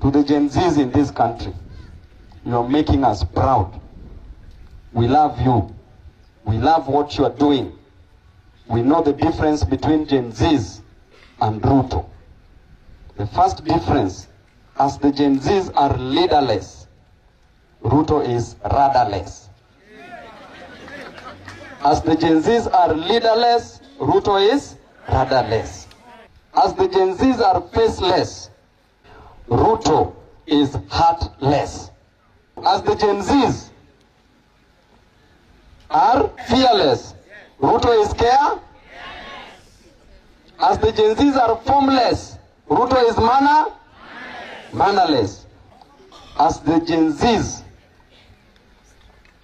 To the Gen Zs in this country, you are making us proud. We love you. We love what you are doing. We know the difference between Gen Zs and Ruto. The first difference, as the Gen Zs are leaderless, Ruto is rudderless. As the Gen Zs are leaderless, Ruto is rudderless. As the Gen Zs are faceless, Ruto is heartless. As the Gen Zs are fearless, Ruto is careless. As the Gen Zs are formless, Ruto is mannerless. As the Gen Zs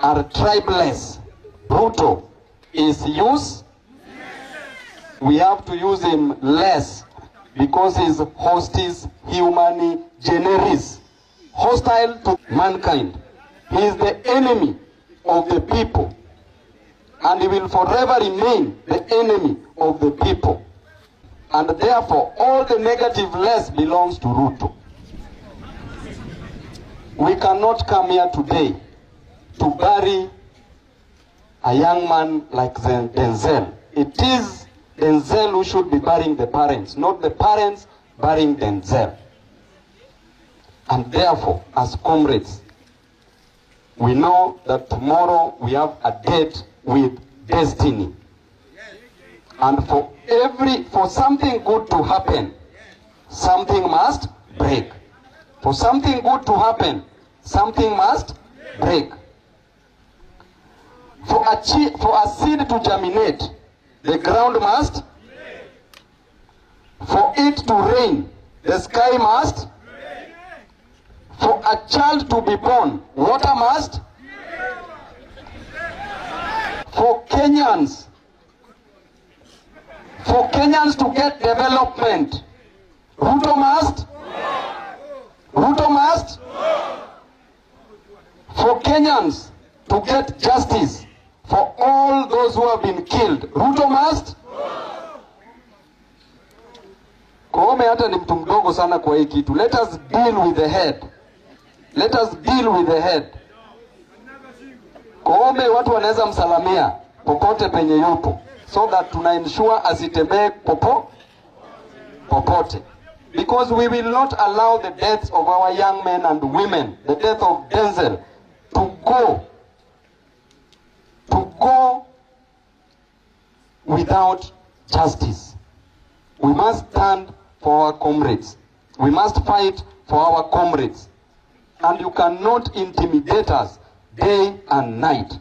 are tribeless, Ruto is useless. We have to use him less because his hostis humani generis, hostile to mankind. He is the enemy of the people, and he will forever remain the enemy of the people. And therefore, all the negative less belongs to Ruto. We cannot come here today to bury a young man like Denzel. It is Denzel who should be burying the parents, not the parents burying Denzel. And therefore, as comrades, we know that tomorrow we have a date with destiny. And for something good to happen, something must break. For something good to happen, something must break. For a seed to germinate, the ground must. For it to rain, the sky must. For a child to be born, water must. For Kenyans to get development, Ruto must. Ruto must. For Kenyans to get justice for all those who have been killed, Ruto must. Koome hata ni mtu mdogo sana kwa hii kitu. Let us deal with the head. Let us deal with the head. Koome watu wanaweza msalamia popote penye yupo, so that tuna ensure asitembee popote. Because we will not allow the deaths of our young men and women, the death of Denzel, to go without justice. We must stand for our comrades. We must fight for our comrades. And you cannot intimidate us day and night.